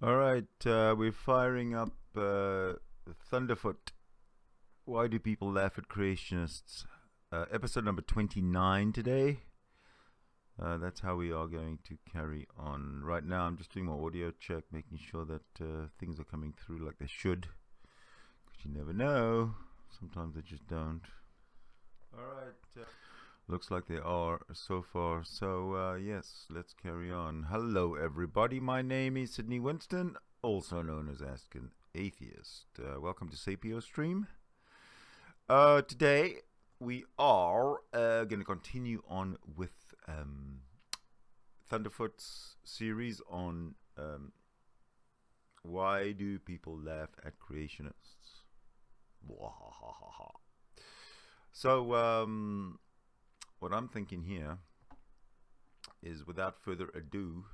All right, we're firing up Thunderfoot. Why do people laugh at creationists? Episode number 29 today. That's how we are going to carry on. Right now, I'm just doing my audio check, making sure that things are coming through like they should. Because you never know. Sometimes they just don't. All right. Looks like they are so far. So, yes, let's carry on. Hello, everybody. My name is Sydney Winston, also known as Ask an Atheist. Welcome to Sapiostream. Today, we are going to continue on with Thunderfoot's series on why do people laugh at creationists. So, what I'm thinking here is, without further ado,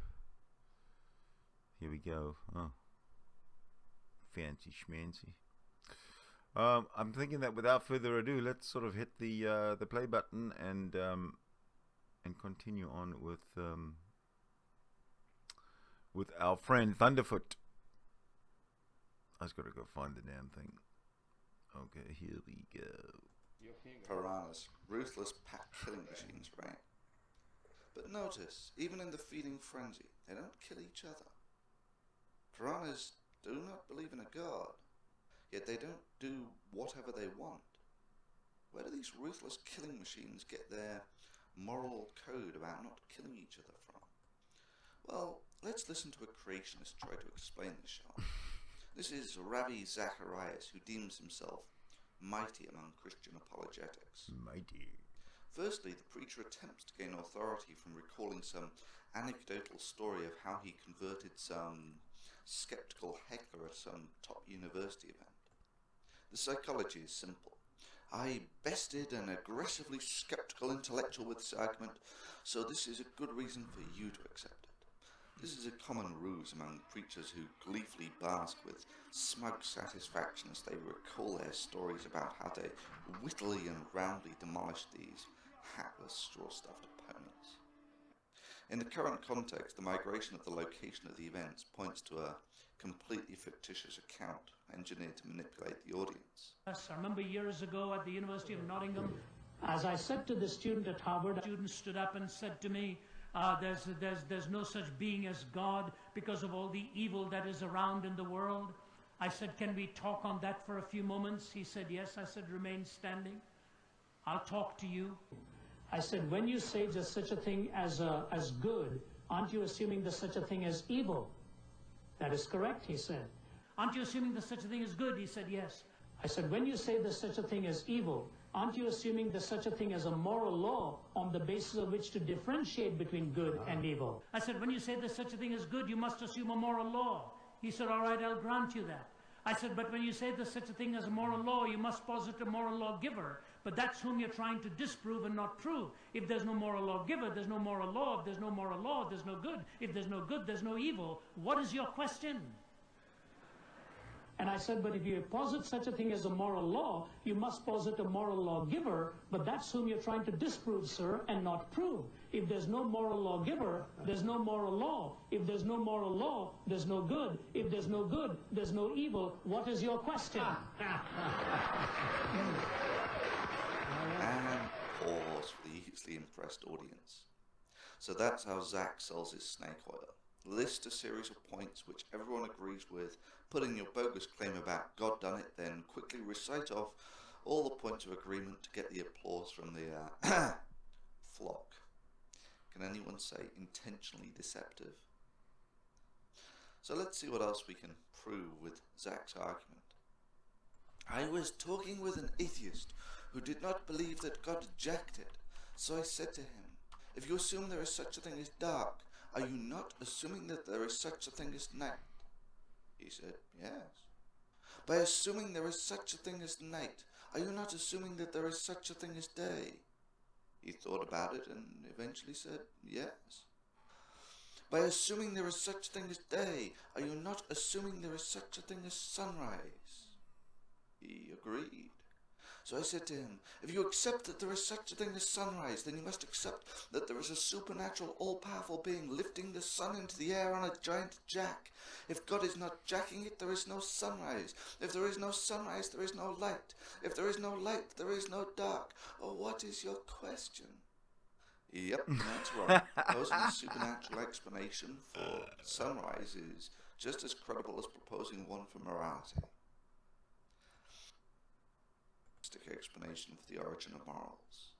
here we go. Oh, fancy schmancy. I'm thinking that without further ado, let's sort of hit the play button and continue on with our friend Thunderfoot. I just gotta go find the damn thing. Okay, here we go. Piranhas, ruthless pack killing machines, right? But notice, even in the feeding frenzy, they don't kill each other. Piranhas do not believe in a god, yet they don't do whatever they want. Where do these ruthless killing machines get their moral code about not killing each other from? Well, let's listen to a creationist try to explain this, shall we? This is Rabbi Zacharias, who deems himself mighty among Christian apologetics. Mighty. Firstly, the preacher attempts to gain authority from recalling some anecdotal story of how he converted some skeptical heckler at some top university event. The psychology is simple. I bested an aggressively skeptical intellectual with this argument, so this is a good reason for you to accept it. This is a common ruse among preachers who gleefully bask with smug satisfaction as they recall their stories about how they wittily and roundly demolished these hapless, straw-stuffed opponents. In the current context, the migration of the location of the events points to a completely fictitious account engineered to manipulate the audience. Yes, I remember years ago at the University of Nottingham, as I said to the student at Harvard, a student stood up and said to me, there's no such being as God because of all the evil that is around in the world. I said, can we talk on that for a few moments? He said, yes. I said, remain standing. I'll talk to you. I said, when you say there's such a thing as good, aren't you assuming there's such a thing as evil? That is correct, he said. Aren't you assuming there's such a thing as good? He said, yes. I said, when you say there's such a thing as evil, aren't you assuming there's such a thing as a moral law on the basis of which to differentiate between good and evil? I said, when you say there's such a thing as good, you must assume a moral law. He said, all right, I'll grant you that. I said, but when you say there's such a thing as a moral law, you must posit a moral lawgiver. But that's whom you're trying to disprove and not prove. If there's no moral lawgiver, there's no moral law. If there's no moral law, there's no good. If there's no good, there's no evil. What is your question? And I said, but if you posit such a thing as a moral law, you must posit a moral lawgiver, but that's whom you're trying to disprove, sir, and not prove. If there's no moral lawgiver, there's no moral law. If there's no moral law, there's no good. If there's no good, there's no evil. What is your question? And pause for the easily impressed audience. So that's how Zach sells his snake oil. List a series of points which everyone agrees with, put in your bogus claim about God done it, then quickly recite off all the points of agreement to get the applause from the flock. Can anyone say intentionally deceptive? So let's see what else we can prove with Zach's argument. I was talking with an atheist who did not believe that God jacked it, so I said to him, if you assume there is such a thing as dark, are you not assuming that there is such a thing as night? He said, yes. By assuming there is such a thing as night, are you not assuming that there is such a thing as day? He thought about it and eventually said, yes. By assuming there is such a thing as day, are you not assuming there is such a thing as sunrise? He agreed. So I said to him, if you accept that there is such a thing as sunrise, then you must accept that there is a supernatural, all-powerful being lifting the sun into the air on a giant jack. If God is not jacking it, there is no sunrise. If there is no sunrise, there is no light. If there is no light, there is no dark. Oh, what is your question? Yep, that's right. Proposing a supernatural explanation for sunrise is just as credible as proposing one for morality. Explanation for the origin of morals.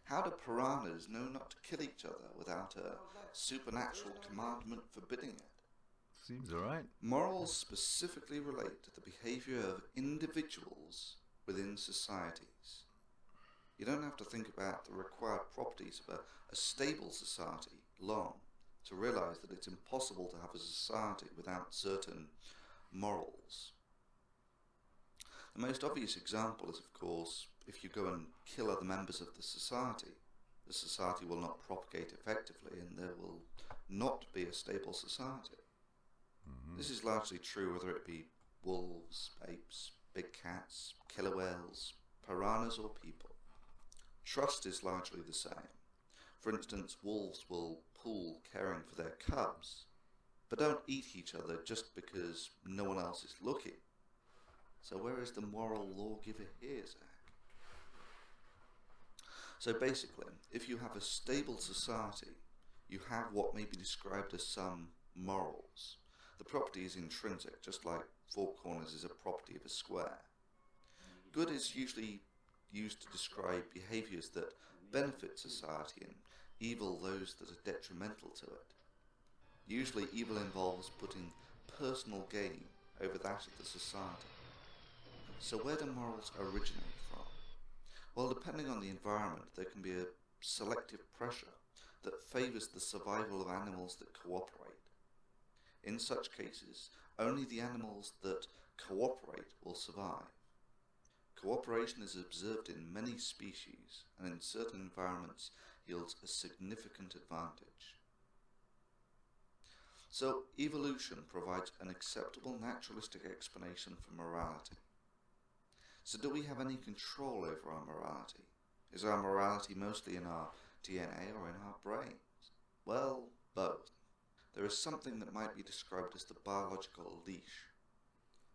How do piranhas know not to kill each other without a supernatural commandment forbidding it? Seems alright. Morals specifically relate to the behavior of individuals within societies. You don't have to think about the required properties of a stable society long to realize that it's impossible to have a society without certain morals. The most obvious example is, of course, if you go and kill other members of the society will not propagate effectively and there will not be a stable society. Mm-hmm. This is largely true whether it be wolves, apes, big cats, killer whales, piranhas or people. Trust is largely the same. For instance, wolves will pool caring for their cubs, but don't eat each other just because no one else is looking. So where is the moral lawgiver here, Zach? So basically, if you have a stable society, you have what may be described as some morals. The property is intrinsic, just like four corners is a property of a square. Good is usually used to describe behaviours that benefit society and evil those that are detrimental to it. Usually evil involves putting personal gain over that of the society. So where do morals originate from? Well, depending on the environment, there can be a selective pressure that favours the survival of animals that cooperate. In such cases, only the animals that cooperate will survive. Cooperation is observed in many species and in certain environments yields a significant advantage. So evolution provides an acceptable naturalistic explanation for morality. So do we have any control over our morality? Is our morality mostly in our DNA or in our brains? Well, both. There is something that might be described as the biological leash.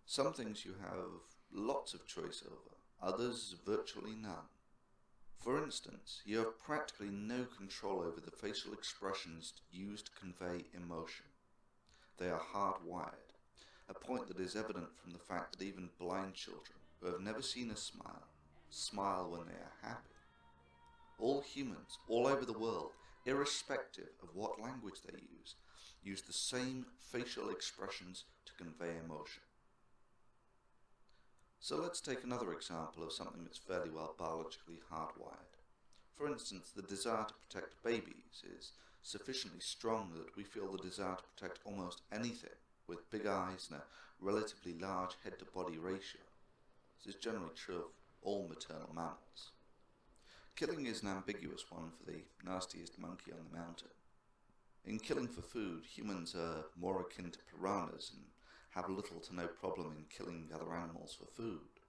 Some things you have lots of choice over, others virtually none. For instance, you have practically no control over the facial expressions used to convey emotion. They are hardwired, a point that is evident from the fact that even blind children who have never seen a smile when they are happy. All humans, all over the world, irrespective of what language they use the same facial expressions to convey emotion. So let's take another example of something that's fairly well biologically hardwired. For instance, the desire to protect babies is sufficiently strong that we feel the desire to protect almost anything with big eyes and a relatively large head-to-body ratio. This is generally true of all maternal mammals. Killing is an ambiguous one for the nastiest monkey on the mountain. In killing for food, humans are more akin to piranhas and have little to no problem in killing other animals for food.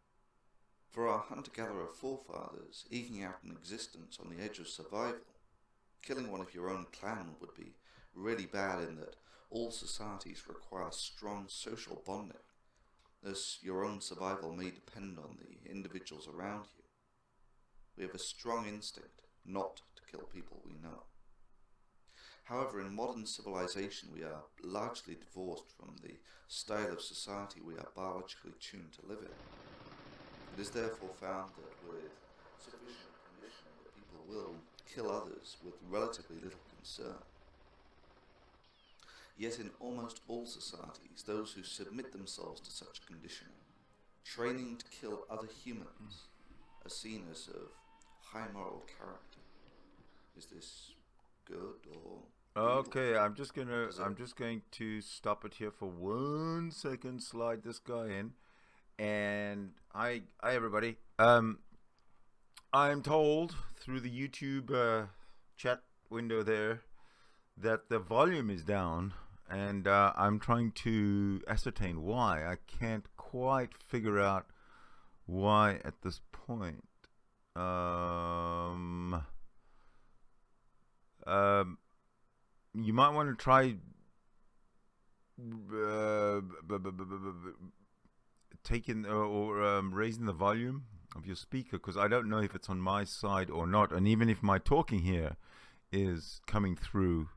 For our hunter-gatherer forefathers, eking out an existence on the edge of survival, killing one of your own clan would be really bad in that all societies require strong social bonding. Thus, your own survival may depend on the individuals around you. We have a strong instinct not to kill people we know. However, in modern civilization, we are largely divorced from the style of society we are biologically tuned to live in. It is therefore found that with sufficient conditioning that people will kill others with relatively little concern. Yet in almost all societies, those who submit themselves to such conditioning, training to kill other humans, are seen as of high moral character. Is this good or okay? I'm just going to stop it here for 1 second. Slide this guy in, and hi everybody. I'm told through the YouTube chat window there that the volume is down, and I'm trying to ascertain why. I can't quite figure out why at this point. You might want to try taking or raising the volume of your speaker, because I don't know if it's on my side or not, and even if my talking here is coming through.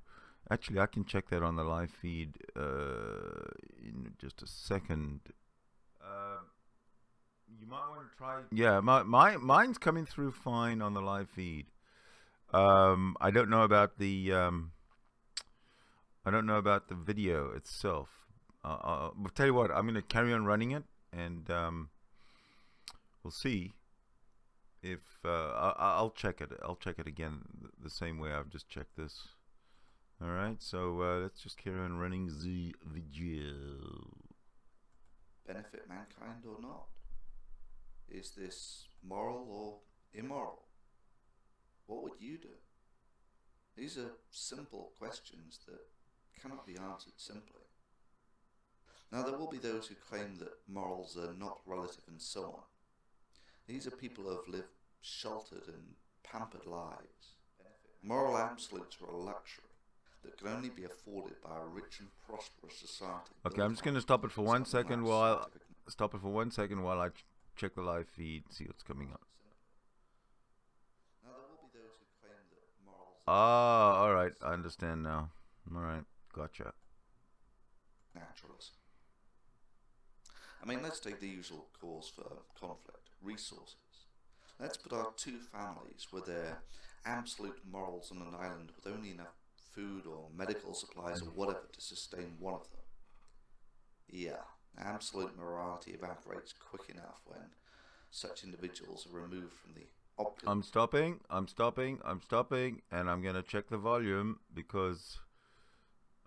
Actually, I can check that on the live feed in just a second. You might want to try. Yeah, mine's coming through fine on the live feed. I don't know about the video itself. I'll tell you what, I'm going to carry on running it, and we'll see if I'll check it. I'll check it again the same way I've just checked this. All right, so let's just carry on running the video. Benefit mankind or not? Is this moral or immoral? What would you do? These are simple questions that cannot be answered simply. Now, there will be those who claim that morals are not relative and so on. These are people who have lived sheltered and pampered lives. Moral absolutes are a luxury that can only be afforded by a rich and prosperous society. Okay, I'm just going to stop it for 1 second while I check the live feed, see what's coming up. Now, there will be those who claim that morals. Ah, all right, I understand now. All right, gotcha. Naturalism. I mean, let's take the usual cause for conflict: resources. Let's put our two families with their absolute morals on an island with only enough food or medical supplies or whatever to sustain one of them. Yeah, absolute morality evaporates quick enough when such individuals are removed from the opulent. I'm stopping, and I'm going to check the volume because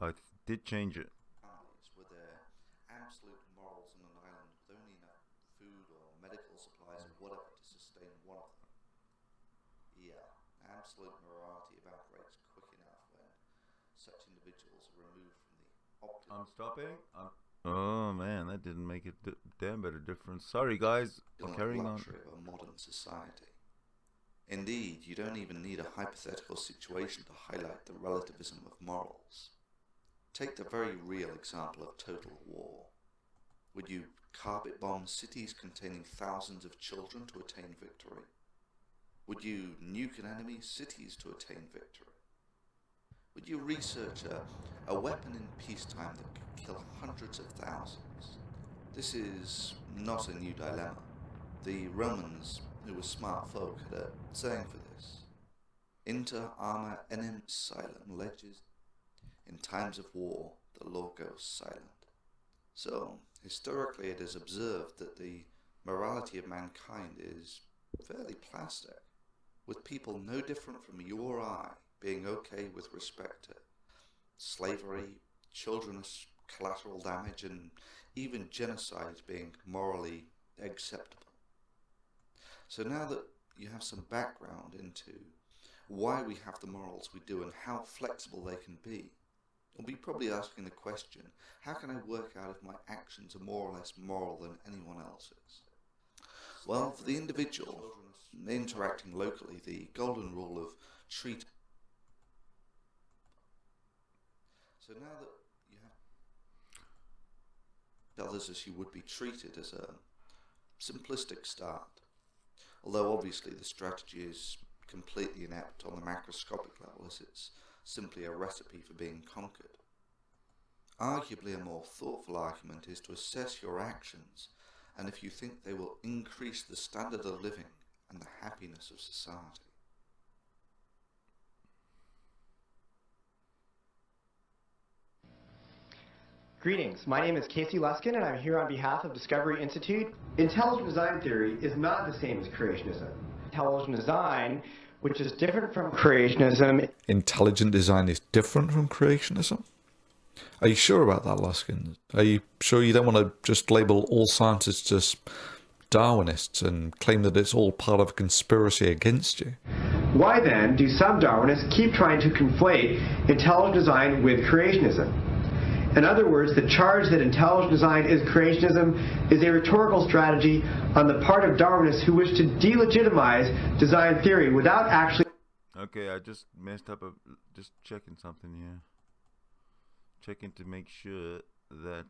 I did change it. Families with their absolute morals on an island with only enough food or medical supplies or whatever to sustain one of them. Yeah, absolute morality evaporates quick enough when such individuals are removed from the opulent. I'm stopping. Oh man, that didn't make a damn bit of difference. Sorry guys, carrying on. Luxury of a modern society. Indeed, you don't even need a hypothetical situation to highlight the relativism of morals. Take the very real example of total war. Would you carpet bomb cities containing thousands of children to attain victory? Would you nuke an enemy's cities to attain victory? Would you research a weapon in peacetime that could kill hundreds of thousands? This is not a new dilemma. The Romans, who were smart folk, had a saying for this. Inter arma enim silent leges. In times of war, the law goes silent. So, historically it is observed that the morality of mankind is fairly plastic, with people no different from you or I being okay with respect to slavery, children's collateral damage, and even genocide being morally acceptable. So now that you have some background into why we have the morals we do and how flexible they can be, you'll be probably asking the question, how can I work out if my actions are more or less moral than anyone else's? Well, for the individual interacting locally, the golden rule of treat. So now that you have others as you would be treated as a simplistic start, although obviously the strategy is completely inept on the macroscopic level as it's simply a recipe for being conquered. Arguably a more thoughtful argument is to assess your actions and if you think they will increase the standard of living and the happiness of society. Greetings, my name is Casey Luskin and I'm here on behalf of Discovery Institute. Intelligent design theory is not the same as creationism. Intelligent design, which is different from creationism. Intelligent design is different from creationism? Are you sure about that, Luskin? Are you sure you don't want to just label all scientists as Darwinists and claim that it's all part of a conspiracy against you? Why then do some Darwinists keep trying to conflate intelligent design with creationism? In other words, the charge that intelligent design is creationism is a rhetorical strategy on the part of Darwinists who wish to delegitimize design theory without actually... Okay, I just messed up. Just checking something here. Checking to make sure that...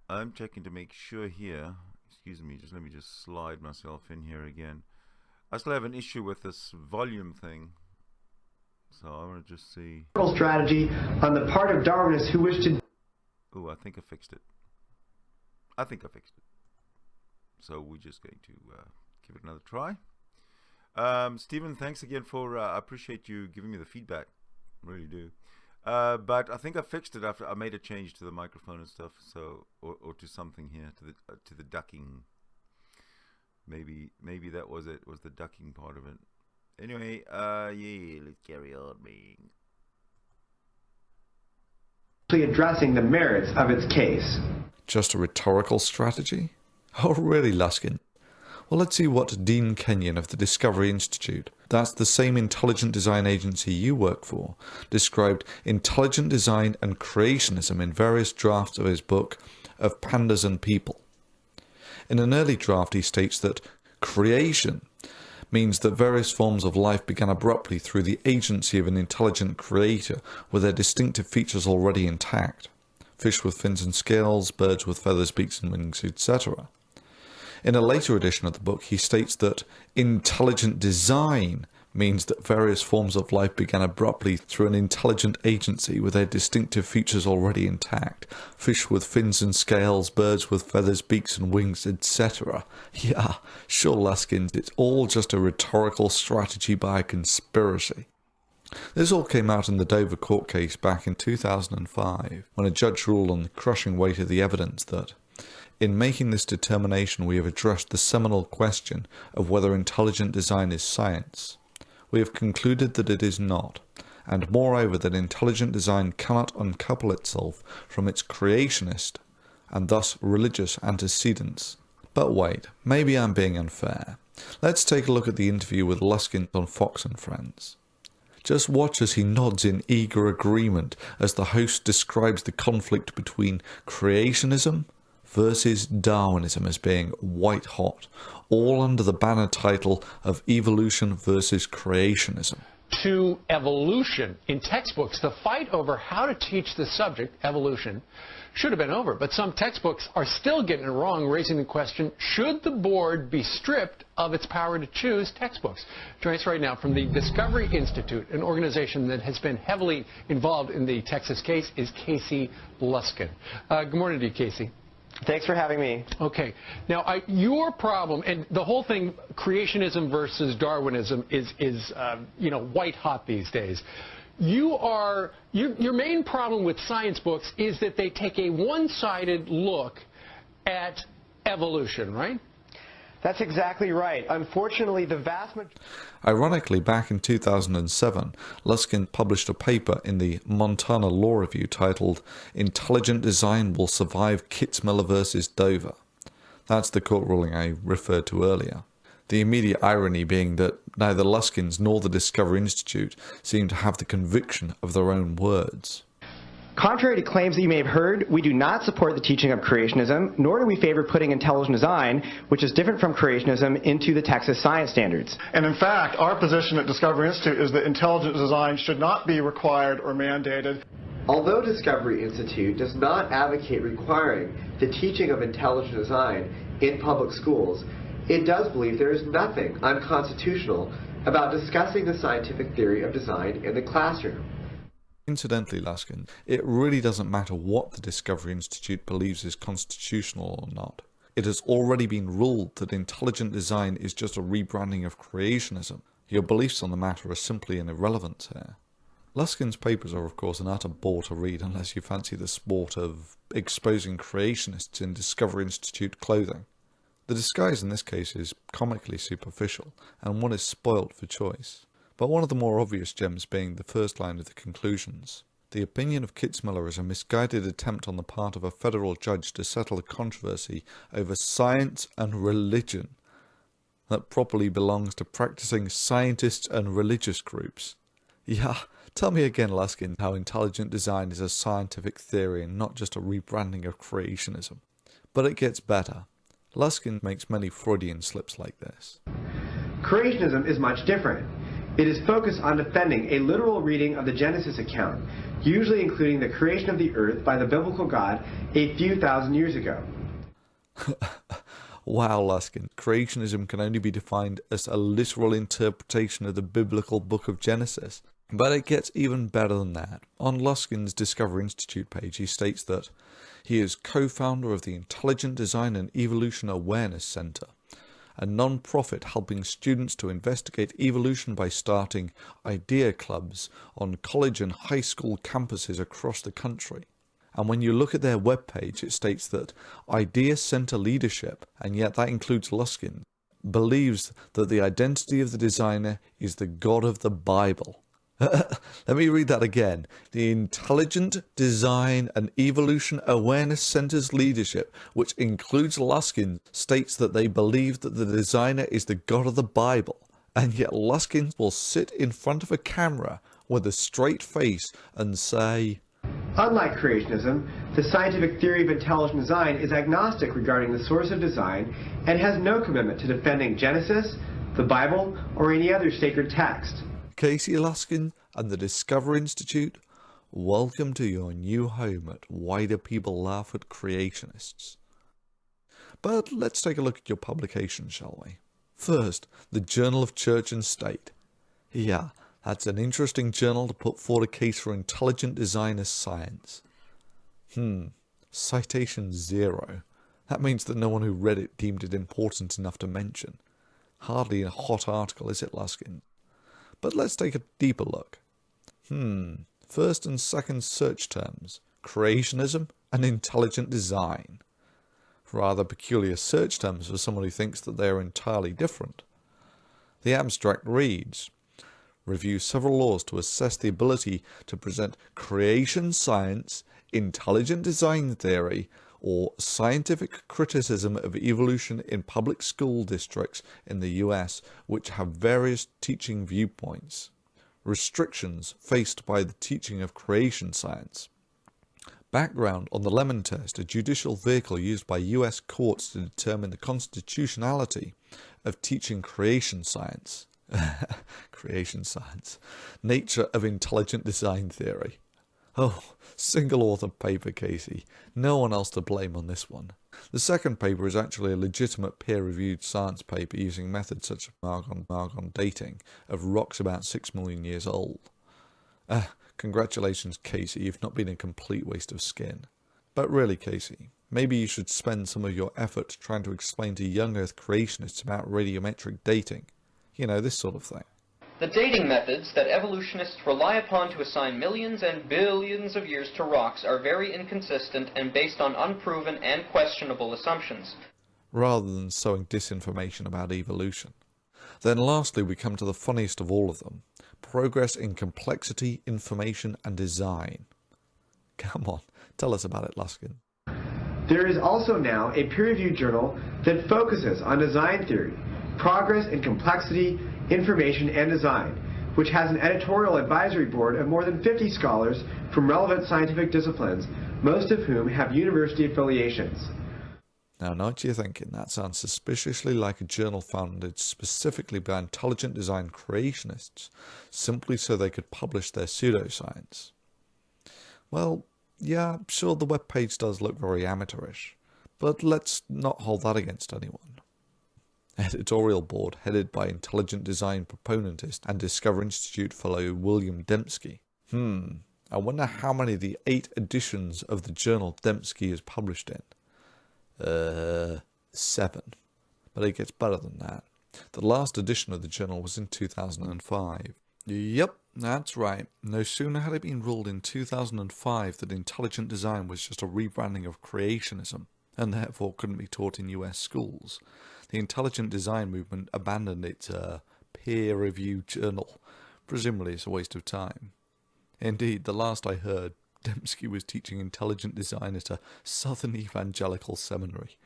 I'm checking to make sure here... Excuse me, just let me just slide myself in here again. I still have an issue with this volume thing. So I want to just see... strategy on the part of Darwinists who wish to... Oh, I think I fixed it. I think I fixed it. So we're just going to give it another try. Stephen, thanks again for... I appreciate you giving me the feedback. Really do. But I think I fixed it after I made a change to the microphone and stuff. So, or to something here, to the ducking. Maybe that was it. Was the ducking part of it? Anyway, yeah, let's carry on, man. Addressing the merits of its case. Just a rhetorical strategy? Oh, really, Luskin? Well, let's see what Dean Kenyon of the Discovery Institute, that's the same intelligent design agency you work for, described intelligent design and creationism in various drafts of his book, Of Pandas and People. In an early draft, he states that creation means that various forms of life began abruptly through the agency of an intelligent creator with their distinctive features already intact. Fish with fins and scales, birds with feathers, beaks and wings, etc. In a later edition of the book, he states that intelligent design means that various forms of life began abruptly through an intelligent agency with their distinctive features already intact. Fish with fins and scales, birds with feathers, beaks and wings, etc. Yeah, sure, Luskins, it's all just a rhetorical strategy by a conspiracy. This all came out in the Dover court case back in 2005, when a judge ruled on the crushing weight of the evidence that, in making this determination, we have addressed the seminal question of whether intelligent design is science. We have concluded that it is not, and moreover that intelligent design cannot uncouple itself from its creationist and thus religious antecedents. But wait, maybe I'm being unfair. Let's take a look at the interview with Luskin on Fox and Friends. Just watch as he nods in eager agreement as the host describes the conflict between creationism versus Darwinism as being white hot, all under the banner title of Evolution versus Creationism. To evolution in textbooks, the fight over how to teach the subject, evolution, should have been over, but some textbooks are still getting it wrong, raising the question, should the board be stripped of its power to choose textbooks? Joining us right now from the Discovery Institute, an organization that has been heavily involved in the Texas case, is Casey Luskin. Good morning to you, Casey. Thanks for having me. Okay. Now, your problem, and the whole thing, creationism versus Darwinism, is white hot these days. Your main problem with science books is that they take a one-sided look at evolution, right? That's exactly right. Unfortunately, the vast majority... Ironically, back in 2007, Luskin published a paper in the Montana Law Review titled Intelligent Design Will Survive Kitzmiller versus Dover. That's the court ruling I referred to earlier. The immediate irony being that neither Luskins nor the Discovery Institute seem to have the conviction of their own words. Contrary to claims that you may have heard, we do not support the teaching of creationism, nor do we favor putting intelligent design, which is different from creationism, into the Texas science standards. And in fact, our position at Discovery Institute is that intelligent design should not be required or mandated. Although Discovery Institute does not advocate requiring the teaching of intelligent design in public schools, it does believe there is nothing unconstitutional about discussing the scientific theory of design in the classroom. Incidentally, Luskin, it really doesn't matter what the Discovery Institute believes is constitutional or not. It has already been ruled that intelligent design is just a rebranding of creationism. Your beliefs on the matter are simply an irrelevance here. Luskin's papers are of course an utter bore to read unless you fancy the sport of exposing creationists in Discovery Institute clothing. The disguise in this case is comically superficial, and one is spoilt for choice. But one of the more obvious gems being the first line of the conclusions. The opinion of Kitzmiller is a misguided attempt on the part of a federal judge to settle a controversy over science and religion that properly belongs to practicing scientists and religious groups. Yeah, Tell me again, Luskin, how intelligent design is a scientific theory and not just a rebranding of creationism. But it gets better. Luskin makes many Freudian slips like this. Creationism is much different. It is focused on defending a literal reading of the Genesis account, usually including the creation of the earth by the biblical God a few thousand years ago. Wow, Luskin, creationism can only be defined as a literal interpretation of the biblical book of Genesis. But it gets even better than that. On Luskin's Discover Institute page, he states that he is co-founder of the Intelligent Design and Evolution Awareness Center, a non-profit helping students to investigate evolution by starting idea clubs on college and high school campuses across the country. And when you look at their webpage, it states that Idea Center leadership, and yet that includes Luskin, believes that the identity of the designer is the God of the Bible. Let me read that again. The Intelligent Design and Evolution Awareness Center's leadership, which includes Luskin, states that they believe that the designer is the God of the Bible, and yet Luskin will sit in front of a camera with a straight face and say, Unlike creationism, the scientific theory of intelligent design is agnostic regarding the source of design and has no commitment to defending Genesis, the Bible, or any other sacred text. Casey Luskin and the Discover Institute, welcome to your new home at Why Do People Laugh at Creationists. But let's take a look at your publication, shall we? First, the Journal of Church and State. Yeah, that's an interesting journal to put forward a case for intelligent design as science. Citation 0. That means that no one who read it deemed it important enough to mention. Hardly a hot article, is it, Luskin? But let's take a deeper look. First and second search terms, creationism and intelligent design. Rather peculiar search terms for someone who thinks that they are entirely different. The abstract reads, review several laws to assess the ability to present creation science, intelligent design theory, or scientific criticism of evolution in public school districts in the US which have various teaching viewpoints. Restrictions faced by the teaching of creation science. Background on the Lemon Test, a judicial vehicle used by US courts to determine the constitutionality of teaching creation science. Creation science. Nature of intelligent design theory. Oh, single author paper, Casey. No one else to blame on this one. The second paper is actually a legitimate peer-reviewed science paper using methods such as argon dating of rocks about 6 million years old. Congratulations, Casey, you've not been a complete waste of skin. But really, Casey, maybe you should spend some of your effort trying to explain to young Earth creationists about radiometric dating. You know, this sort of thing. The dating methods that evolutionists rely upon to assign millions and billions of years to rocks are very inconsistent and based on unproven and questionable assumptions. Rather than sowing disinformation about evolution. Then lastly, we come to the funniest of all of them. Progress in complexity, information and design. Come on, tell us about it, Luskin. There is also now a peer-reviewed journal that focuses on design theory, progress in complexity, information and design, which has an editorial advisory board of more than 50 scholars from relevant scientific disciplines, most of whom have university affiliations. Now, know what you're thinking? That sounds suspiciously like a journal founded specifically by intelligent design creationists, simply so they could publish their pseudoscience. Well, yeah, sure, the webpage does look very amateurish, but let's not hold that against anyone. Editorial board headed by intelligent design proponentist and Discover Institute fellow William Dembski. I wonder how many of the 8 editions of the journal Dembski is published in. 7. But it gets better than that. The last edition of the journal was in 2005. Yep, that's right. No sooner had it been ruled in 2005 that intelligent design was just a rebranding of creationism, and therefore couldn't be taught in US schools. The intelligent design movement abandoned its peer-reviewed journal. Presumably it's a waste of time. Indeed, the last I heard, Dembski was teaching intelligent design at a Southern Evangelical Seminary.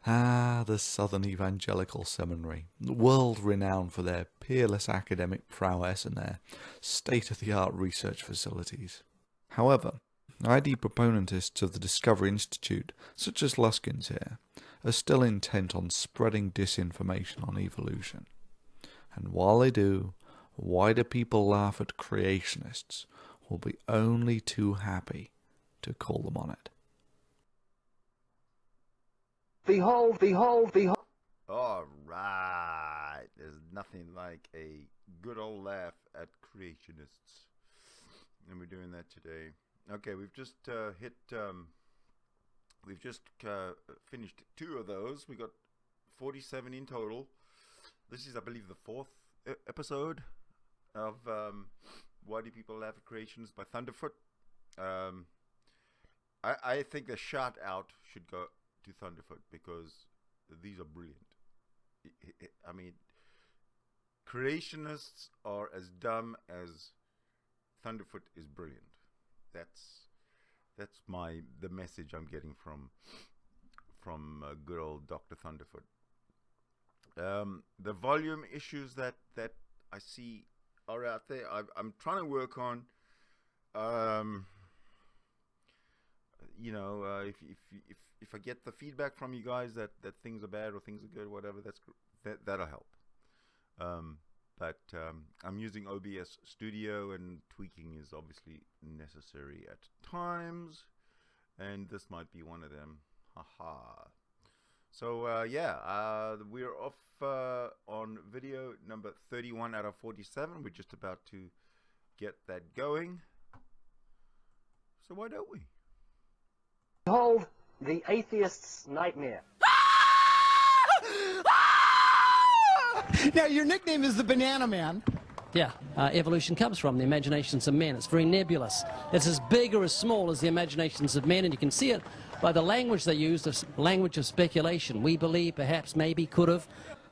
Ah, the Southern Evangelical Seminary, world-renowned for their peerless academic prowess and their state-of-the-art research facilities. However, ID proponentists of the Discovery Institute, such as Luskins here, are still intent on spreading disinformation on evolution. And while they do, why do people laugh at creationists who will be only too happy to call them on it? Behold, behold, behold. All right. There's nothing like a good old laugh at creationists. And we're doing that today. Okay, we've just finished 2 of those. We got 47 in total. This is, I believe, the 4th episode of Why Do People Laugh at Creationists by Thunderf00t. I think the shout out should go to Thunderf00t because these are brilliant. I mean, creationists are as dumb as Thunderf00t is brilliant. That's the message I'm getting from good old Dr. Thunderf00t. The volume issues that I see are out there. I'm trying to work on. If I get the feedback from you guys that things are bad or things are good, whatever, that'll help. But I'm using OBS Studio, and tweaking is obviously necessary at times, and this might be one of them. Haha. So we're off on video number 31 out of 47. We're just about to get that going. So why don't we? Behold, the atheist's nightmare. Now, your nickname is the Banana Man. Yeah, evolution comes from the imaginations of men. It's very nebulous. It's as big or as small as the imaginations of men, and you can see it by the language they use, the language of speculation. We believe, perhaps, maybe, could have.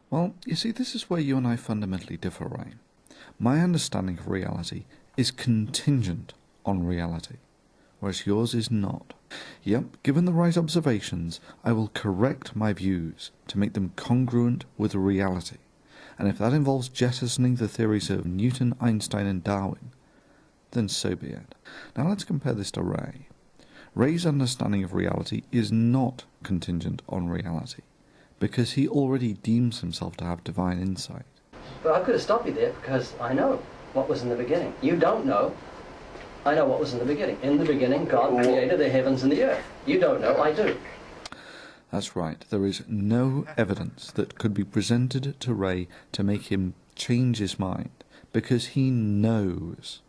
Well, you see, this is where you and I fundamentally differ, Ray. My understanding of reality is contingent on reality, whereas yours is not. Yep, given the right observations, I will correct my views to make them congruent with reality. And if that involves jettisoning the theories of Newton, Einstein and Darwin, then so be it. Now let's compare this to Ray. Ray's understanding of reality is not contingent on reality, because he already deems himself to have divine insight. But I could have stopped you there because I know what was in the beginning. You don't know. I know what was in the beginning. In the beginning, God created the heavens and the earth. You don't know, I do. That's right. There is no evidence that could be presented to Ray to make him change his mind, because he knows.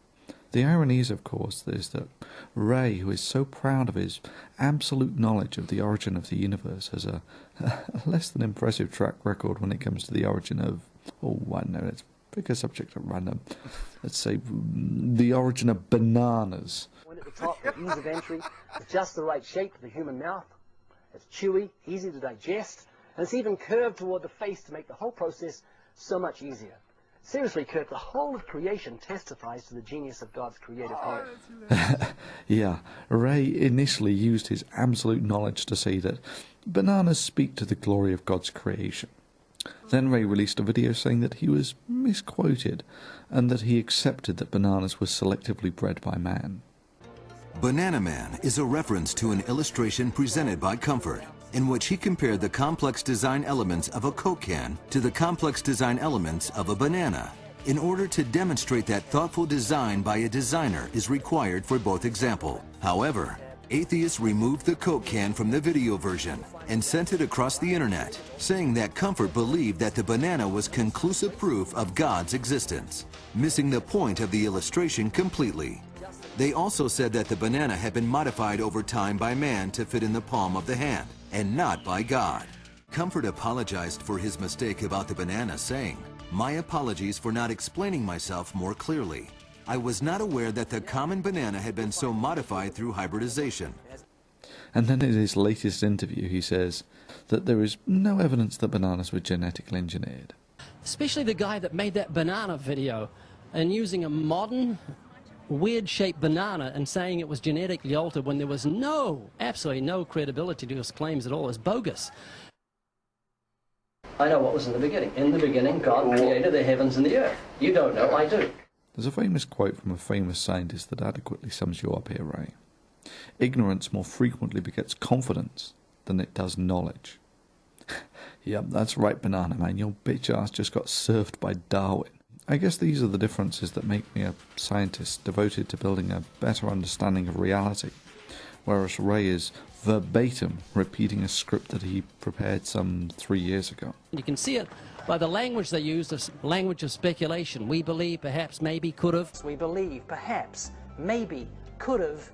The irony is, of course, is that Ray, who is so proud of his absolute knowledge of the origin of the universe, has a less than impressive track record when it comes to the origin of, let's pick a subject at random. Let's say the origin of bananas. At the top, the ease of entry, it's just the right shape for the human mouth. It's chewy, easy to digest, and it's even curved toward the face to make the whole process so much easier. Seriously, Kurt, the whole of creation testifies to the genius of God's creative heart. Yeah, Ray initially used his absolute knowledge to say that bananas speak to the glory of God's creation. Then Ray released a video saying that he was misquoted and that he accepted that bananas were selectively bred by man. Banana Man is a reference to an illustration presented by Comfort, in which he compared the complex design elements of a Coke can to the complex design elements of a banana, in order to demonstrate that thoughtful design by a designer is required for both examples. However, Atheists removed the Coke can from the video version and sent it across the internet, saying that Comfort believed that the banana was conclusive proof of God's existence, missing the point of the illustration completely. They also said that the banana had been modified over time by man to fit in the palm of the hand, and not by God. Comfort apologized for his mistake about the banana, saying, "My apologies for not explaining myself more clearly. I was not aware that the common banana had been so modified through hybridization." And then in his latest interview he says that there is no evidence that bananas were genetically engineered. Especially the guy that made that banana video and using a modern weird-shaped banana and saying it was genetically altered when there was absolutely no credibility to his claims at all. It's bogus. I know what was in the beginning. In the beginning, God created the heavens and the earth. You don't know, I do. There's a famous quote from a famous scientist that adequately sums you up here, Ray. Ignorance more frequently begets confidence than it does knowledge. Yep, that's right, Banana Man. Your bitch ass just got served by Darwin. I guess these are the differences that make me a scientist devoted to building a better understanding of reality, whereas Ray is verbatim repeating a script that he prepared some 3 years ago. You can see it by the language they used, the language of speculation. We believe, perhaps, maybe, could have. We believe, perhaps, maybe, could have.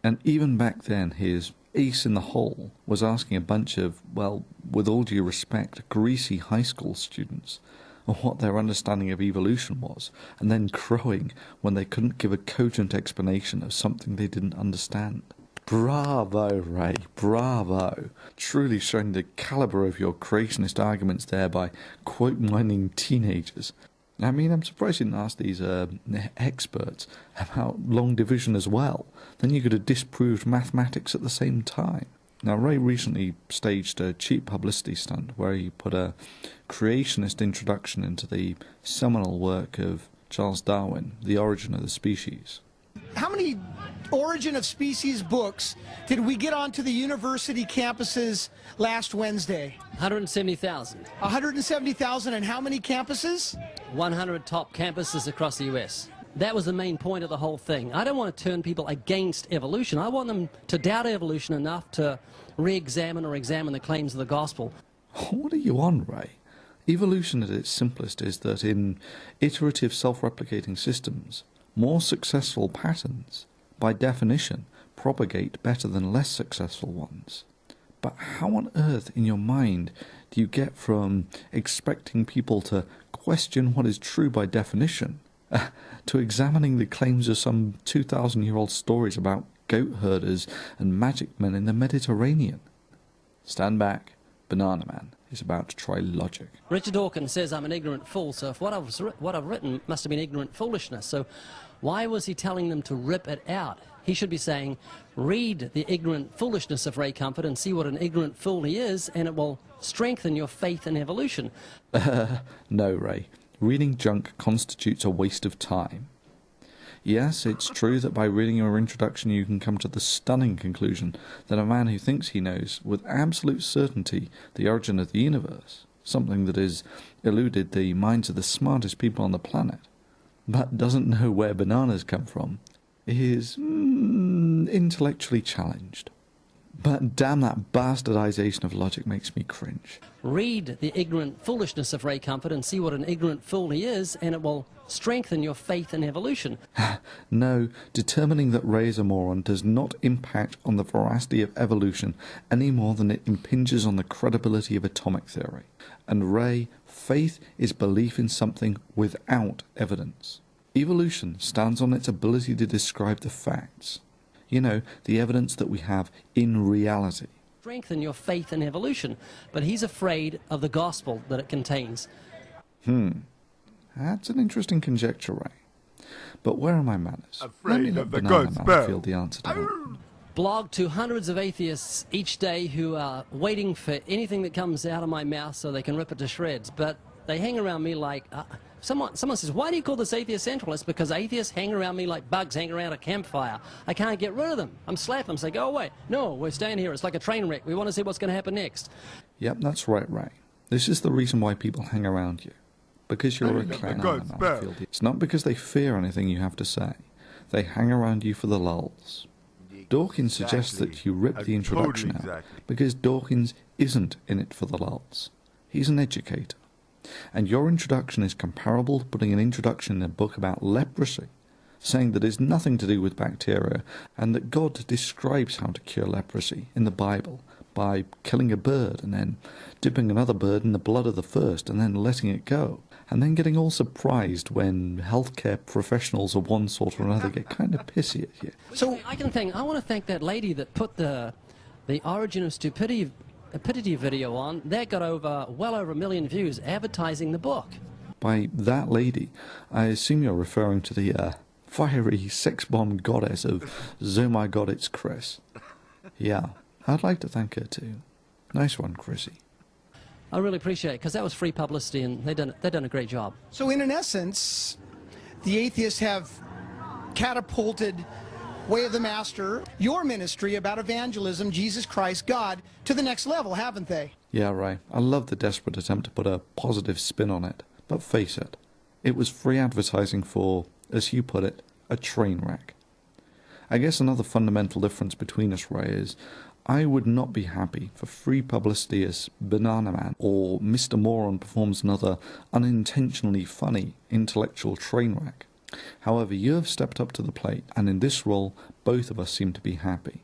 And even back then, his ace in the hole was asking a bunch of, well, with all due respect, greasy high school students what their understanding of evolution was, and then crowing when they couldn't give a cogent explanation of something they didn't understand. Bravo, Ray, bravo. Truly showing the calibre of your creationist arguments there by quote-mining teenagers. I mean, I'm surprised you didn't ask these experts about long division as well. Then you could have disproved mathematics at the same time. Now, Ray recently staged a cheap publicity stunt where he put a creationist introduction into the seminal work of Charles Darwin, The Origin of the Species. How many Origin of Species books did we get onto the university campuses last Wednesday? 170,000. 170,000, and how many campuses? 100 top campuses across the US. That was the main point of the whole thing. I don't want to turn people against evolution. I want them to doubt evolution enough to re-examine or examine the claims of the gospel. What are you on, Ray? Evolution at its simplest is that in iterative self-replicating systems, more successful patterns, by definition, propagate better than less successful ones. But how on earth in your mind do you get from expecting people to question what is true by definition to examining the claims of some 2,000-year-old stories about goat herders and magic men in the Mediterranean? Stand back, Banana Man is about to try logic. Richard Dawkins says I'm an ignorant fool, so if what I've written must have been ignorant foolishness. So why was he telling them to rip it out? He should be saying, read the ignorant foolishness of Ray Comfort and see what an ignorant fool he is, and it will strengthen your faith in evolution. No, Ray. Reading junk constitutes a waste of time. Yes, it's true that by reading your introduction you can come to the stunning conclusion that a man who thinks he knows with absolute certainty the origin of the universe, something that has eluded the minds of the smartest people on the planet, but doesn't know where bananas come from, is intellectually challenged. But damn, that bastardization of logic makes me cringe. Read the ignorant foolishness of Ray Comfort and see what an ignorant fool he is, and it will strengthen your faith in evolution. No, determining that Ray is a moron does not impact on the veracity of evolution any more than it impinges on the credibility of atomic theory. And Ray, faith is belief in something without evidence. Evolution stands on its ability to describe the facts. You know, the evidence that we have in reality. Strengthen your faith in evolution, but he's afraid of the gospel that it contains. That's an interesting conjecture, Ray. But where are my manners? Afraid Let me of let the Banana gospel. Man field the answer to that. Blog to hundreds of atheists each day who are waiting for anything that comes out of my mouth so they can rip it to shreds, but they hang around me like... Someone says, why do you call this atheist central? It's because atheists hang around me like bugs hang around a campfire. I can't get rid of them. I'm slapping them, say, go away. No, we're staying here. It's like a train wreck. We want to see what's going to happen next. Yep, that's right, Ray. This is the reason why people hang around you. Because you're a clown. It's not because they fear anything you have to say. They hang around you for the lulz. Dawkins suggests that you rip the introduction out because Dawkins isn't in it for the lulz. He's an educator. And your introduction is comparable to putting an introduction in a book about leprosy, saying that it's nothing to do with bacteria, and that God describes how to cure leprosy in the Bible by killing a bird and then dipping another bird in the blood of the first and then letting it go, and then getting all surprised when healthcare professionals of one sort or another get kind of pissy at you. So I want to thank that lady that put the Origin of Stupidity video on. That got well over 1 million views advertising the book. By that lady, I assume you're referring to the fiery sex bomb goddess of Oh My God, It's Chris. Yeah, I'd like to thank her too. Nice one, Chrissy. I really appreciate it, because that was free publicity, and they've done a great job. So in essence, the atheists have catapulted Way of the Master, your ministry about evangelism, Jesus Christ, God, to the next level, haven't they? Yeah, Ray. I love the desperate attempt to put a positive spin on it. But face it, it was free advertising for, as you put it, a train wreck. I guess another fundamental difference between us, Ray, is I would not be happy for free publicity as Banana Man or Mr. Moron performs another unintentionally funny intellectual train wreck. However, you have stepped up to the plate, and in this role, both of us seem to be happy.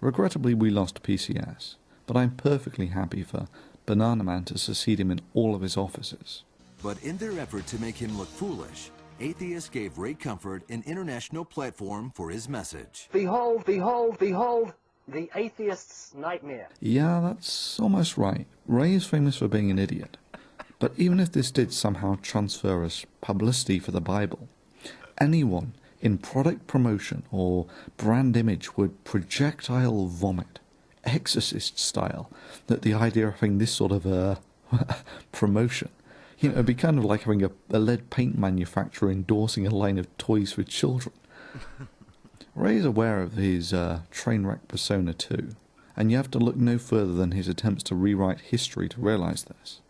Regrettably, we lost PCS, but I'm perfectly happy for Banana Man to succeed him in all of his offices. But in their effort to make him look foolish, Atheists gave Ray Comfort an international platform for his message. Behold, behold, behold, the atheist's nightmare. Yeah, that's almost right. Ray is famous for being an idiot. But even if this did somehow transfer as publicity for the Bible, anyone in product promotion or brand image would projectile vomit, Exorcist style, that the idea of having this sort of promotion, it'd be kind of like having a lead paint manufacturer endorsing a line of toys for children. Ray is aware of his train wreck persona too, and you have to look no further than his attempts to rewrite history to realise this.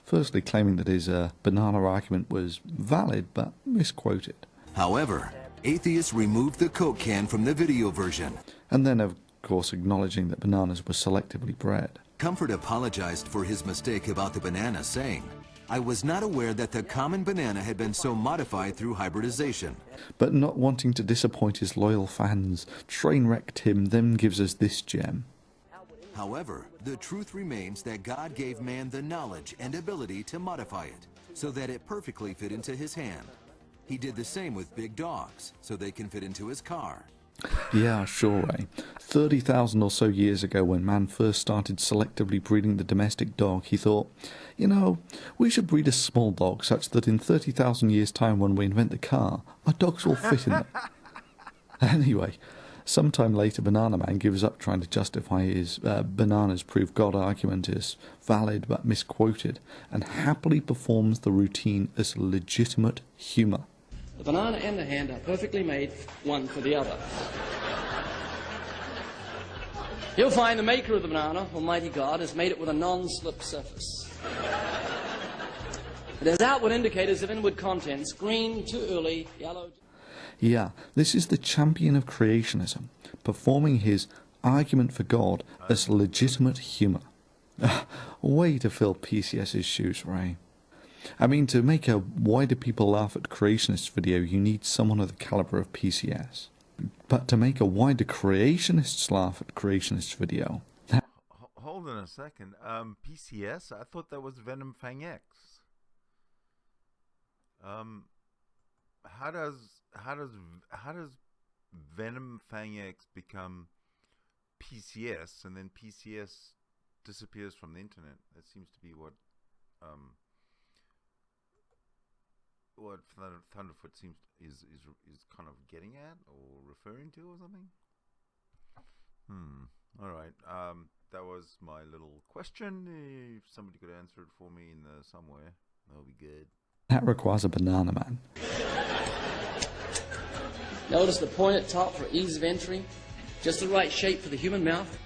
Firstly, claiming that his banana argument was valid but misquoted. However, Atheists removed the Coke can from the video version. And then, of course, acknowledging that bananas were selectively bred. Comfort apologized for his mistake about the banana, saying, "I was not aware that the common banana had been so modified through hybridization." But not wanting to disappoint his loyal fans, Trainwreck Tim then gives us this gem. However, the truth remains that God gave man the knowledge and ability to modify it, so that it perfectly fit into his hand. He did the same with big dogs, so they can fit into his car. Yeah, sure, Ray. 30,000 or so years ago, when man first started selectively breeding the domestic dog, he thought, we should breed a small dog such that in 30,000 years' time when we invent the car, our dogs will fit in it. Anyway, sometime later, Banana Man gives up trying to justify his bananas prove God argument is valid but misquoted, and happily performs the routine as legitimate humour. The banana and the hand are perfectly made one for the other. You'll find the maker of the banana, Almighty God, has made it with a non-slip surface. It has outward indicators of inward contents: green, too early, yellow... Yeah, this is the champion of creationism, performing his argument for God as legitimate humour. Way to fill PCS's shoes, Ray. I mean, to make a Why Do People Laugh at Creationists video, you need someone of the calibre of PCS. But to make a Why Do Creationists Laugh at Creationists video... Hold on a second. PCS? I thought that was Venom Fang X. How does Venom Fang X become PCS, and then PCS disappears from the internet? That seems to be what Thunderfoot seems is kind of getting at or referring to or something. All right. That was my little question. If somebody could answer it for me in somewhere, that would be good. That requires a banana man. Notice the point at top for ease of entry. Just the right shape for the human mouth.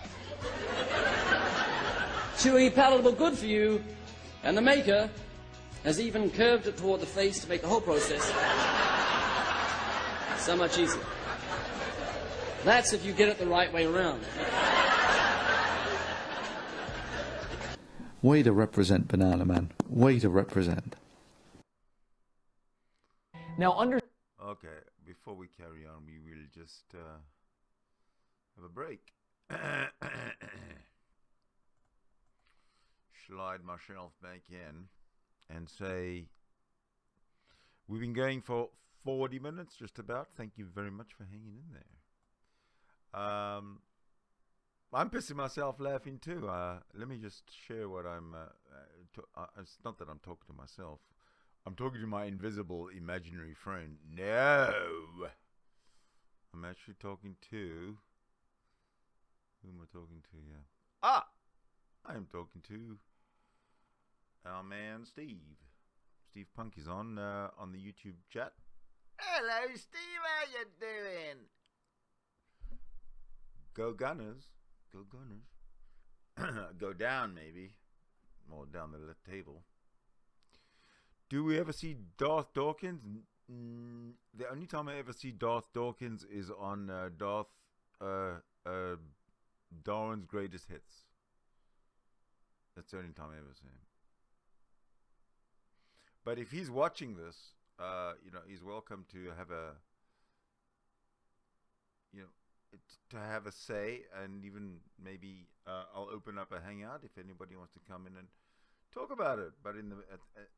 Chewy, palatable, good for you. And the maker has even curved it toward the face to make the whole process so much easier. That's if you get it the right way around. Way to represent, Banana Man. Way to represent. Now, Okay, before we carry on, we will just have a break. Slide myself back in and say, we've been going for 40 minutes, just about. Thank you very much for hanging in there. I'm pissing myself laughing too. Let me just share what I'm... it's not that I'm talking to myself. I'm talking to my invisible imaginary friend. No! I'm actually talking to... Who am I talking to here? I am talking to our man Steve Punk is on the YouTube chat. Hello, Steve. How you doing? Go Gunners. Go Gunners. Go down, maybe. More down the table. Do we ever see Darth Dawkins? The only time I ever see Darth Dawkins is on Darwin's Greatest Hits. That's the only time I ever see him. But if he's watching this, he's welcome to have a say, and even maybe I'll open up a hangout if anybody wants to come in and talk about it. But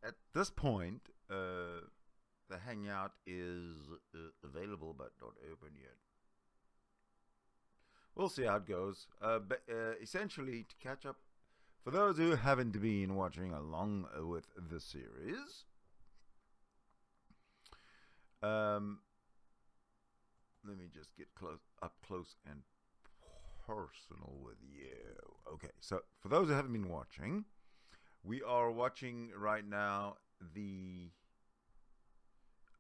at this point, the hangout is available but not open yet. We'll see how it goes. But essentially, to catch up, for those who haven't been watching along with the series, let me just get up close and personal with you. Okay, so for those who haven't been watching, we are watching right now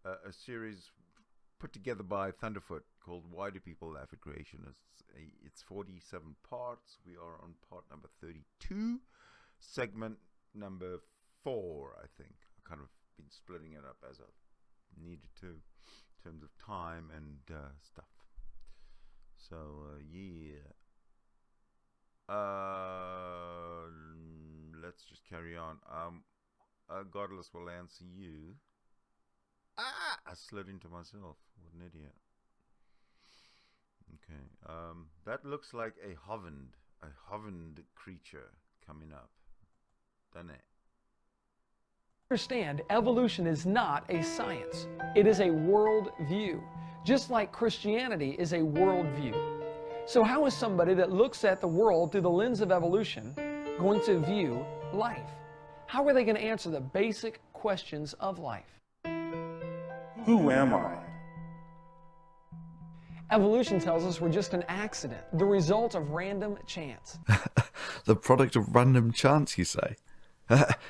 a series put together by Thunderf00t called Why Do People Laugh at Creationists? It's 47 parts. We are on part number 32, segment number 4, I think. I've kind of been splitting it up as I needed to in terms of time and stuff. So, let's just carry on. Godless will answer you. I slid into myself. What an idiot. Okay. That looks like a hovened creature coming up, doesn't it? Understand, evolution is not a science. It is a world view, just like Christianity is a world view. So how is somebody that looks at the world through the lens of evolution going to view life? How are they going to answer the basic questions of life? Who am I? Evolution tells us we're just an accident, the result of random chance. The product of random chance, you say?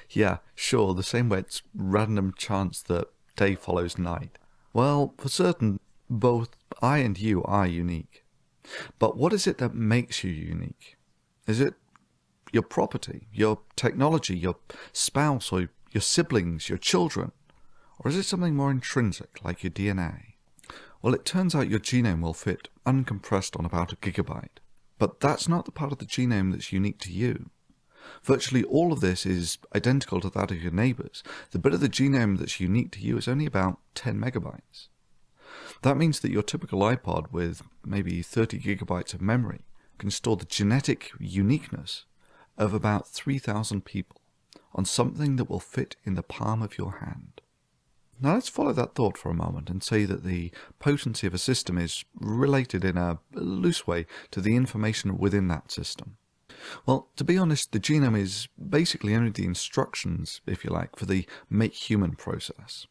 Yeah, sure, the same way it's random chance that day follows night. Well, for certain, both I and you are unique. But what is it that makes you unique? Is it your property, your technology, your spouse, or your siblings, your children? Or is it something more intrinsic, like your DNA? Well, it turns out your genome will fit uncompressed on about 1 gigabyte. But that's not the part of the genome that's unique to you. Virtually all of this is identical to that of your neighbours. The bit of the genome that's unique to you is only about 10 megabytes. That means that your typical iPod with maybe 30 gigabytes of memory can store the genetic uniqueness of about 3,000 people on something that will fit in the palm of your hand. Now let's follow that thought for a moment and say that the potency of a system is related in a loose way to the information within that system. Well, to be honest, the genome is basically only the instructions, if you like, for the make human process.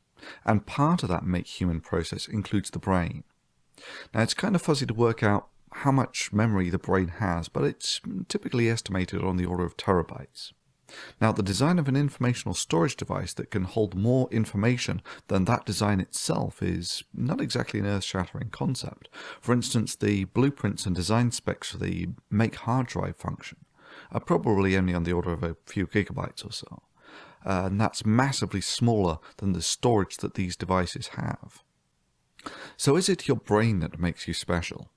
And part of that make human process includes the brain. Now it's kind of fuzzy to work out how much memory the brain has, but it's typically estimated on the order of terabytes. Now, the design of an informational storage device that can hold more information than that design itself is not exactly an earth-shattering concept. For instance, the blueprints and design specs for the make hard drive function are probably only on the order of a few gigabytes or so. And that's massively smaller than the storage that these devices have. So is it your brain that makes you special?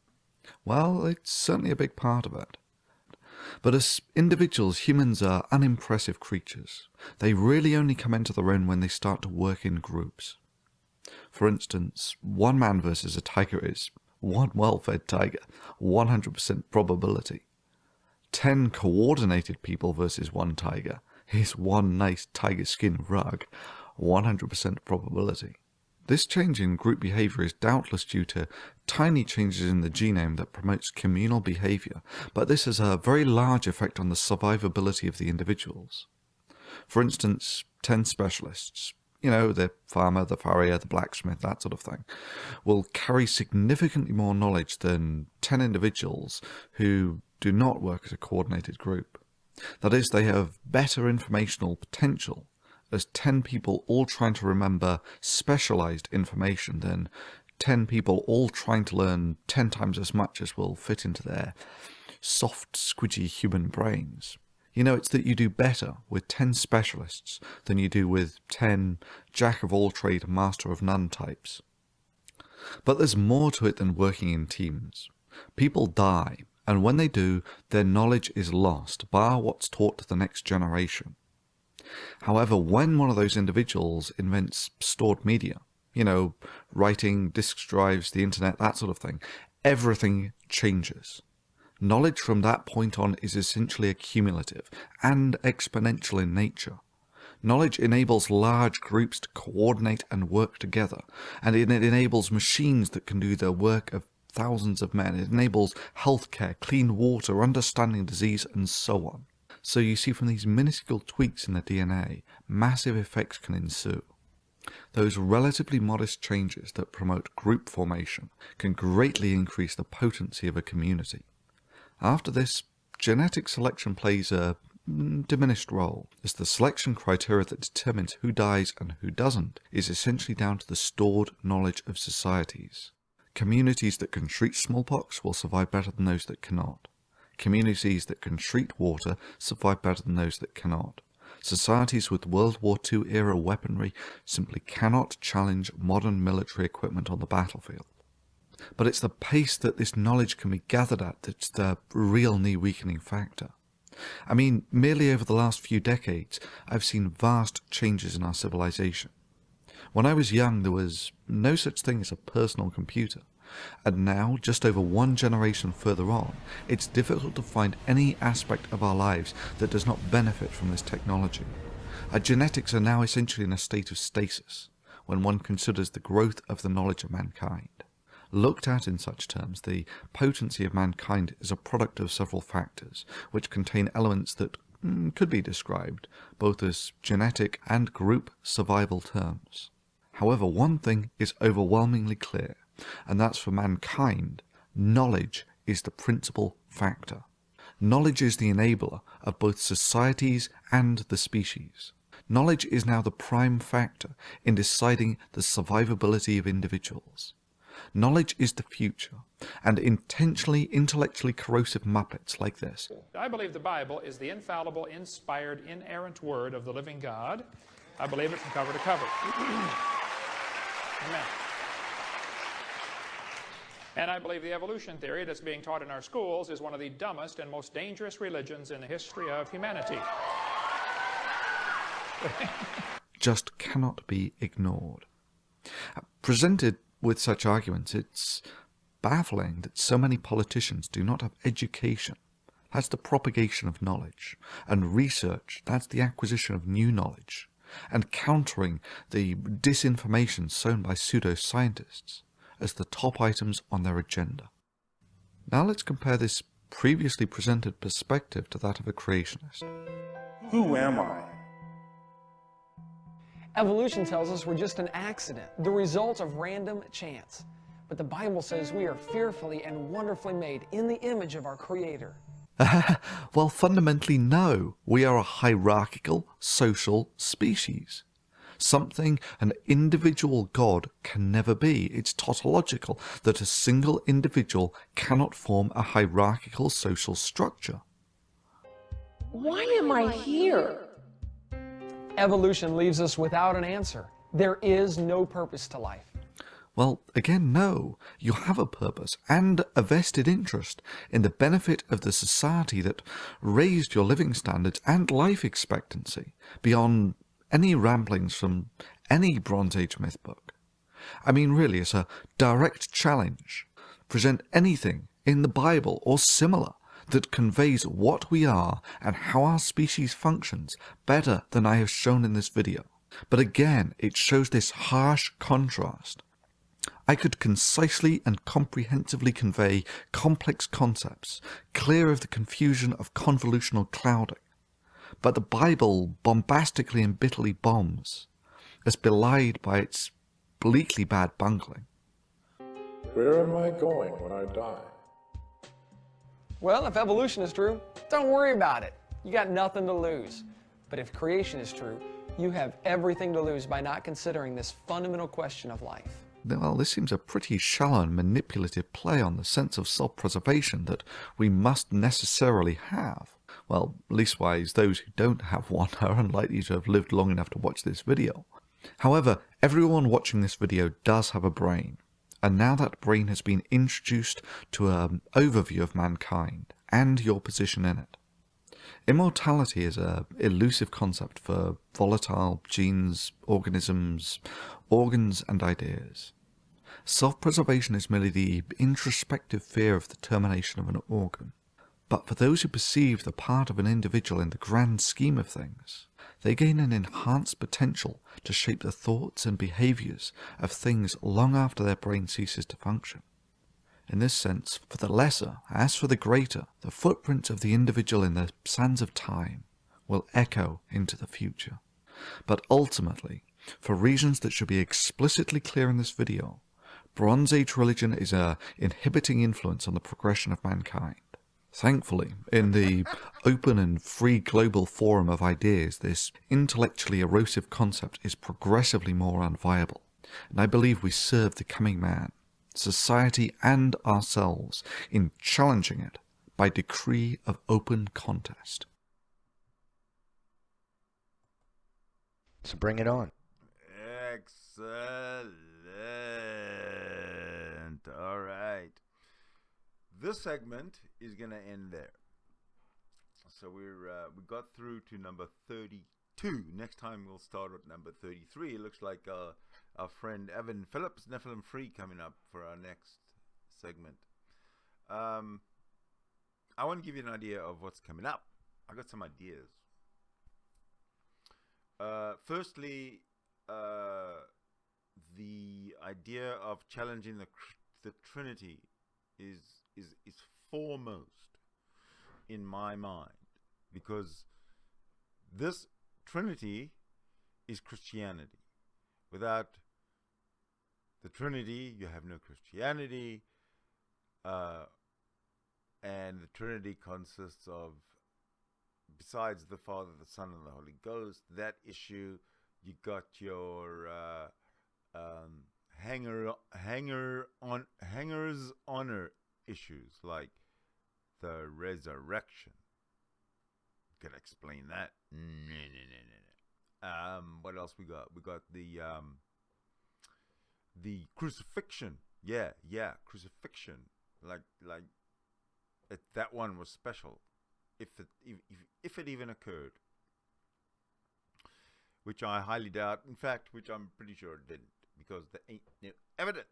Well, it's certainly a big part of it. But as individuals, humans are unimpressive creatures. They really only come into their own when they start to work in groups. For instance, one man versus a tiger is one well-fed tiger, 100% probability. 10 coordinated people versus one tiger is one nice tiger skin rug, 100% probability. This change in group behavior is doubtless due to tiny changes in the genome that promotes communal behavior, but this has a very large effect on the survivability of the individuals. For instance, 10 specialists, the farmer, the farrier, the blacksmith, that sort of thing, will carry significantly more knowledge than 10 individuals who do not work as a coordinated group. That is, they have better informational potential as 10 people all trying to remember specialized information than 10 people all trying to learn 10 times as much as will fit into their soft, squidgy human brains. You know, it's that you do better with 10 specialists than you do with 10 jack-of-all-trade, master-of-none types. But there's more to it than working in teams. People die, and when they do, their knowledge is lost, bar what's taught to the next generation. However, when one of those individuals invents stored media, you know, writing, disk drives, the internet, that sort of thing, everything changes. Knowledge from that point on is essentially accumulative and exponential in nature. Knowledge enables large groups to coordinate and work together, and it enables machines that can do the work of thousands of men. It enables healthcare, clean water, understanding disease, and so on. So you see, from these minuscule tweaks in the DNA, massive effects can ensue. Those relatively modest changes that promote group formation can greatly increase the potency of a community. After this, genetic selection plays a diminished role, as the selection criteria that determines who dies and who doesn't is essentially down to the stored knowledge of societies. Communities that can treat smallpox will survive better than those that cannot. Communities that can treat water survive better than those that cannot. Societies with World War II era weaponry simply cannot challenge modern military equipment on the battlefield. But it's the pace that this knowledge can be gathered at that's the real knee-weakening factor. I mean, merely over the last few decades, I've seen vast changes in our civilization. When I was young, there was no such thing as a personal computer. And now, just over one generation further on, it's difficult to find any aspect of our lives that does not benefit from this technology. Our genetics are now essentially in a state of stasis, when one considers the growth of the knowledge of mankind. Looked at in such terms, the potency of mankind is a product of several factors, which contain elements that could be described both as genetic and group survival terms. However, one thing is overwhelmingly clear, and that's for mankind, knowledge is the principal factor. Knowledge is the enabler of both societies and the species. Knowledge is now the prime factor in deciding the survivability of individuals. Knowledge is the future, and intentionally intellectually corrosive muppets like this. I believe the Bible is the infallible, inspired, inerrant word of the living God. I believe it from cover to cover. Amen. And I believe the evolution theory that's being taught in our schools is one of the dumbest and most dangerous religions in the history of humanity. Just cannot be ignored. Presented with such arguments, it's baffling that so many politicians do not have education. That's the propagation of knowledge. And research, that's the acquisition of new knowledge. And countering the disinformation sown by pseudoscientists as the top items on their agenda. Now let's compare this previously presented perspective to that of a creationist. Who am I? Evolution tells us we're just an accident, the result of random chance. But the Bible says we are fearfully and wonderfully made in the image of our Creator. Well, fundamentally, no. We are a hierarchical, social species. Something an individual God can never be. It's tautological that a single individual cannot form a hierarchical social structure. Why am I here? Evolution leaves us without an answer. There is no purpose to life. Well, again, no. You have a purpose and a vested interest in the benefit of the society that raised your living standards and life expectancy beyond any ramblings from any Bronze Age myth book. I mean, really, it's a direct challenge. Present anything in the Bible or similar that conveys what we are and how our species functions better than I have shown in this video. But again, it shows this harsh contrast. I could concisely and comprehensively convey complex concepts, clear of the confusion of convolutional clouding. But the Bible bombastically and bitterly bombs, as belied by its bleakly bad bungling. Where am I going when I die? Well, if evolution is true, don't worry about it. You got nothing to lose. But if creation is true, you have everything to lose by not considering this fundamental question of life. Well, this seems a pretty shallow and manipulative play on the sense of self-preservation that we must necessarily have. Well, leastwise, those who don't have one are unlikely to have lived long enough to watch this video. However, everyone watching this video does have a brain, and now that brain has been introduced to an overview of mankind and your position in it. Immortality is an elusive concept for volatile genes, organisms, organs and ideas. Self-preservation is merely the introspective fear of the termination of an organ. But for those who perceive the part of an individual in the grand scheme of things, they gain an enhanced potential to shape the thoughts and behaviours of things long after their brain ceases to function. In this sense, for the lesser, as for the greater, the footprints of the individual in the sands of time will echo into the future. But ultimately, for reasons that should be explicitly clear in this video, Bronze Age religion is an inhibiting influence on the progression of mankind. Thankfully, in the open and free global forum of ideas, this intellectually erosive concept is progressively more unviable, and I believe we serve the coming man, society and ourselves in challenging it by decree of open contest. So bring it on. Excellent. All right. This segment is going to end there. So we got through to number 32. Next time we'll start at number 33. It looks like our friend Evan Phillips, Nephilim Free, coming up for our next segment. I want to give you an idea of what's coming up. I got some ideas. Firstly, the idea of challenging the Trinity is foremost in my mind, because this Trinity is Christianity. Without the Trinity, you have no Christianity, and the Trinity consists of, besides the Father, the Son, and the Holy Ghost, that issue, you got your hangers honor issues like the resurrection. Could explain that? What else we got? We got the crucifixion. Yeah, crucifixion. Like that one was special, if it even occurred, which I highly doubt. In fact, which I'm pretty sure it didn't, because there ain't no evidence.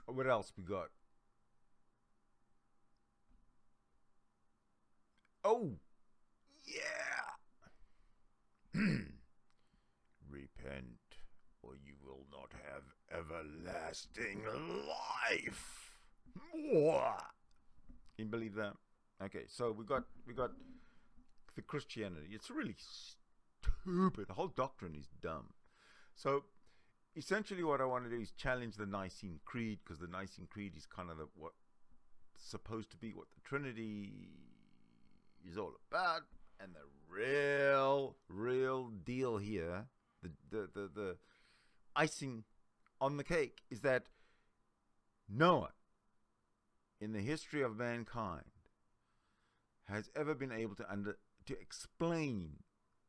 What else we got? Oh, yeah. Repent, or you will not have everlasting life. Can you believe that? Okay, so we got the Christianity. It's really stupid. The whole doctrine is dumb. So essentially what I want to do is challenge the Nicene Creed, because the Nicene Creed is kind of what's supposed to be what the Trinity is all about. And the real deal here, the icing on the cake, is that no one in the history of mankind has ever been able to explain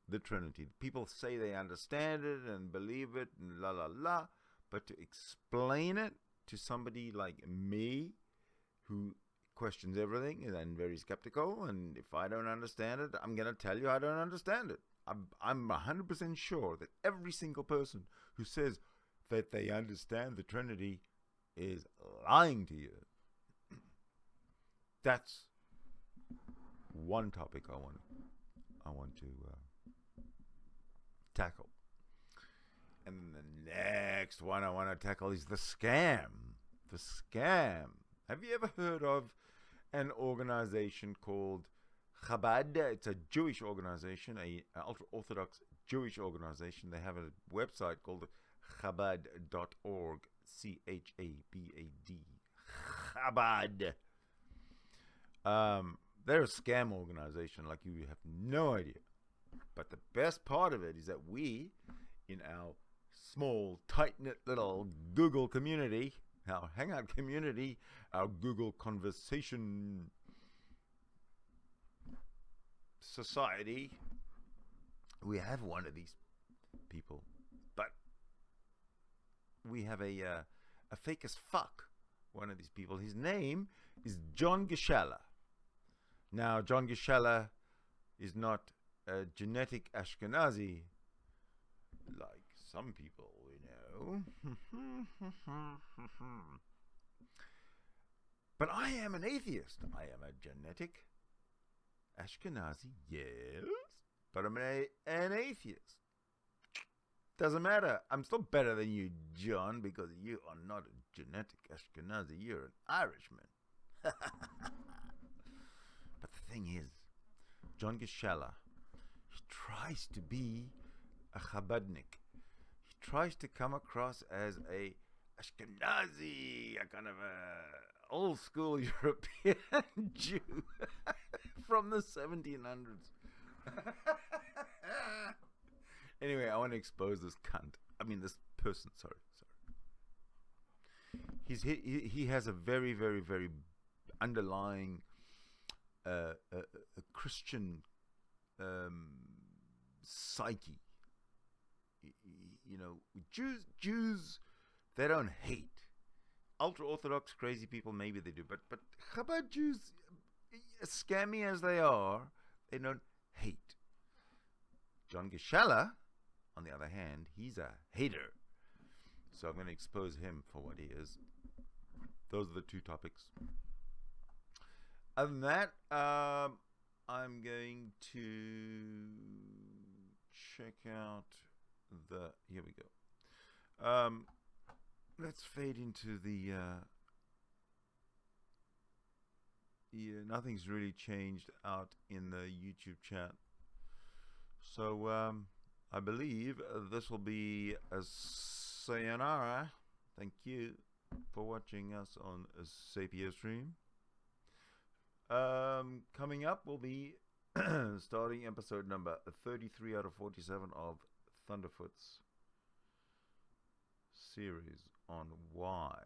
the Trinity. People say they understand it and believe it and la la la, but to explain it to somebody like me, who questions everything and very skeptical, and if I don't understand it, I'm gonna tell you I don't understand it. I'm 100% sure that every single person who says that they understand the Trinity is lying to you. That's one topic I want to tackle. And then the next one I want to tackle is the scam. The scam. Have you ever heard of an organization called Chabad? It's a Jewish organization, an ultra-Orthodox Jewish organization. They have a website called Chabad.org, Chabad. Chabad. They're a scam organization like you have no idea. But the best part of it is that we, in our small, tight-knit little Google community, our hangout community, our Google conversation society, we have one of these people, but we have a fake as fuck one of these people. His name is John Gesheller. Now, John Gesheller is not a genetic Ashkenazi like some people we know. But I am an atheist. I am a genetic Ashkenazi, yes, but I'm an atheist. Doesn't matter. I'm still better than you, John, because you are not a genetic Ashkenazi. You're an Irishman. But the thing is, John Gesheller, he tries to be a Chabadnik. He tries to come across as a Ashkenazi, a kind of a old school European Jew from the 1700s. Anyway, I want to expose this cunt. I mean, this person. Sorry. He has a very, very, very underlying a Christian psyche. You know, Jews, they don't hate. Ultra-Orthodox crazy people, maybe they do, but Chabad Jews, as scammy as they are, they don't hate. John Gesheller, on the other hand, he's a hater. So I'm going to expose him for what he is. Those are the two topics. Other than that, I'm going to check out the... Here we go. Let's fade into the... nothing's really changed out in the YouTube chat. So, I believe this will be a sayonara. Thank you for watching us on Sapiostream. Coming up will be starting episode number 33 out of 47 of Thunderfoot's series on why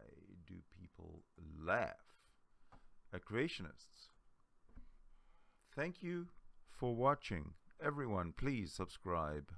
do people laugh at creationists. Thank you for watching. Everyone, please subscribe.